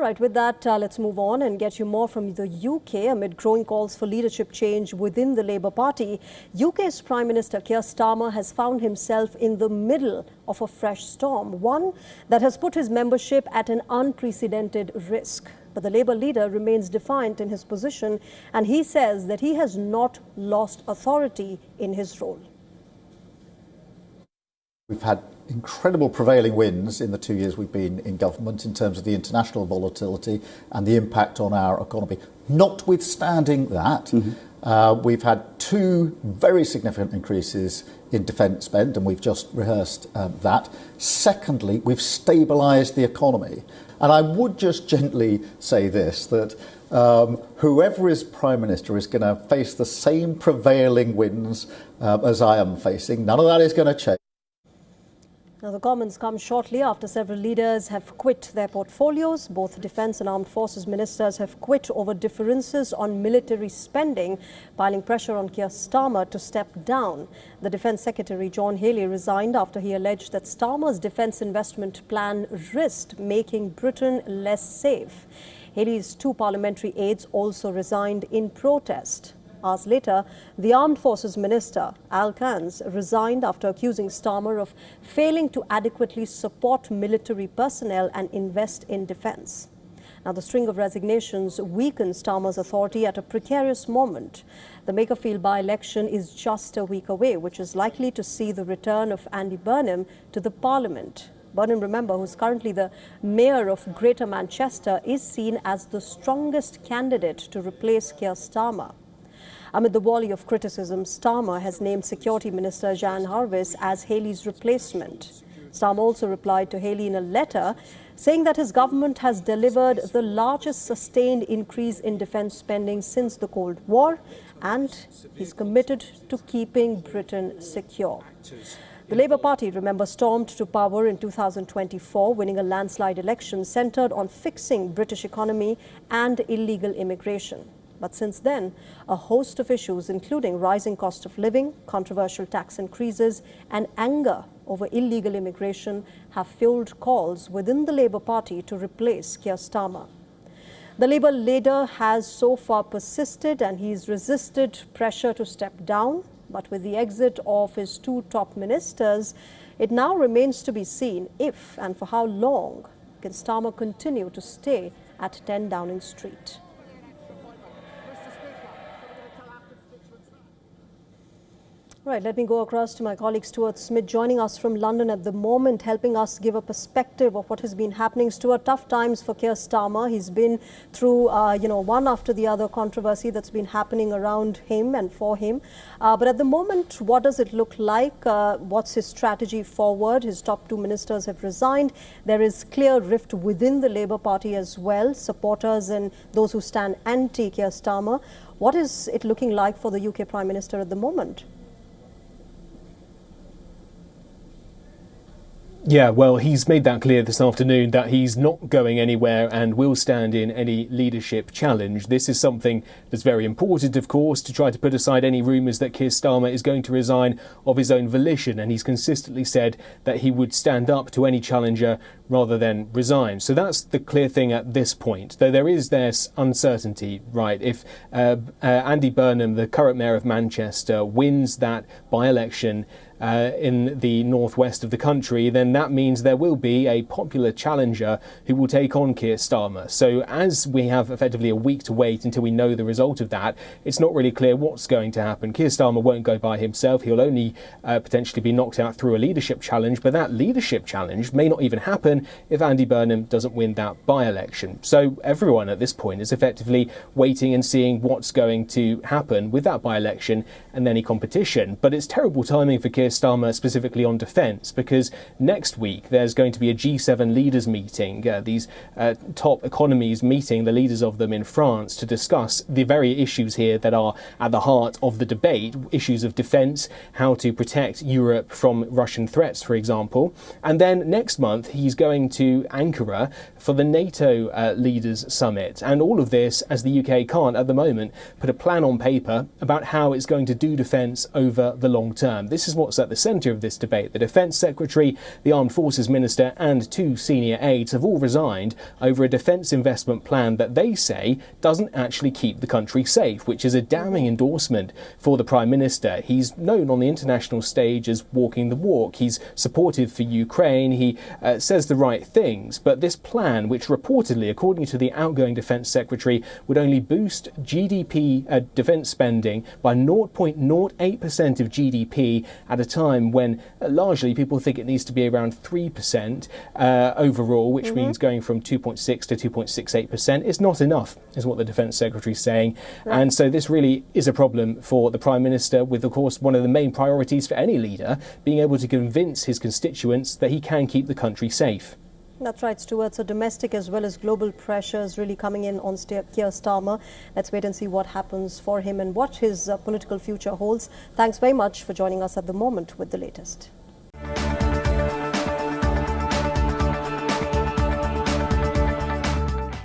Right, with that, let's move on and get you more from the UK. Amid growing calls for leadership change within the Labour Party, UK's Prime Minister Keir Starmer has found himself in the middle of a fresh storm, one that has put his membership at an unprecedented risk. But the Labour leader remains defiant in his position, and he says that he has not lost authority in his role. We've had incredible prevailing winds in the 2 years we've been in government in terms of the international volatility and the impact on our economy. Notwithstanding that, we've had two very significant increases in defence spend, and we've just rehearsed that. Secondly, we've stabilised the economy. And I would just gently say this, that whoever is Prime Minister is going to face the same prevailing winds as I am facing. None of that is going to change. Now, the comments come shortly after several leaders have quit their portfolios. Both Defence and Armed Forces ministers have quit over differences on military spending, piling pressure on Keir Starmer to step down. The Defence Secretary John Healey resigned after he alleged that Starmer's defence investment plan risked making Britain less safe. Healey's two parliamentary aides also resigned in protest. Hours later, the Armed Forces Minister, Al Kans, resigned after accusing Starmer of failing to adequately support military personnel and invest in defence. Now, the string of resignations weakens Starmer's authority at a precarious moment. The Makerfield by-election is just a week away, which is likely to see the return of Andy Burnham to the Parliament. Burnham, remember, who's currently the Mayor of Greater Manchester, is seen as the strongest candidate to replace Keir Starmer. Amid the volley of criticism, Starmer has named Security Minister Jan Harvis as Healey's replacement. Starmer also replied to Healey in a letter saying that his government has delivered the largest sustained increase in defence spending since the Cold War, and he's committed to keeping Britain secure. The Labour Party, remember, stormed to power in 2024, winning a landslide election centred on fixing British economy and illegal immigration. But since then, a host of issues, including rising cost of living, controversial tax increases, and anger over illegal immigration, have fueled calls within the Labour Party to replace Keir Starmer. The Labour leader has so far persisted, and he's resisted pressure to step down. But with the exit of his two top ministers, it now remains to be seen if and for how long can Starmer continue to stay at 10 Downing Street. Right, let me go across to my colleague Stuart Smith, joining us from London at the moment, helping us give a perspective of what has been happening. Stuart, tough times for Keir Starmer. He's been through, one after the other controversy that's been happening around him and for him. But at the moment, what does it look like? What's his strategy forward? His top two ministers have resigned. There is clear rift within the Labour Party as well, supporters and those who stand anti-Keir Starmer. What is it looking like for the UK Prime Minister at the moment? Yeah, well, he's made that clear this afternoon that he's not going anywhere and will stand in any leadership challenge. This is something that's very important, of course, to try to put aside any rumours that Keir Starmer is going to resign of his own volition. And he's consistently said that he would stand up to any challenger rather than resign. So that's the clear thing at this point, though there is this uncertainty, right? If Andy Burnham, the current Mayor of Manchester, wins that by-election in the northwest of the country, then that means there will be a popular challenger who will take on Keir Starmer. So as we have effectively a week to wait until we know the result of that, it's not really clear what's going to happen. Keir Starmer won't go by himself. He'll only potentially be knocked out through a leadership challenge, but that leadership challenge may not even happen if Andy Burnham doesn't win that by-election. So everyone at this point is effectively waiting and seeing what's going to happen with that by-election and any competition. But it's terrible timing for Keir Starmer, specifically on defence, because next week there's going to be a G7 leaders meeting, these top economies meeting the leaders of them in France to discuss the very issues here that are at the heart of the debate, issues of defence, how to protect Europe from Russian threats, for example. And then next month he's going to Ankara for the NATO leaders summit. And all of this as the UK can't at the moment put a plan on paper about how it's going to do defence over the long term. This is what what's at the centre of this debate. The Defence Secretary, the Armed Forces Minister and 2 senior aides have all resigned over a defence investment plan that they say doesn't actually keep the country safe, which is a damning endorsement for the Prime Minister. He's known on the international stage as walking the walk. He's supportive for Ukraine. He says the right things. But this plan, which reportedly, according to the outgoing Defence Secretary, would only boost GDP defence spending by 0.08% of GDP at a time when largely people think it needs to be around 3% overall, which means going from 2.6 to 2.68% is not enough, is what the Defence Secretary is saying. Right. And so this really is a problem for the Prime Minister, with, of course, one of the main priorities for any leader being able to convince his constituents that he can keep the country safe. That's right, Stuart. So domestic as well as global pressures really coming in on Keir Starmer. Let's wait and see what happens for him and what his political future holds. Thanks very much for joining us at the moment with the latest.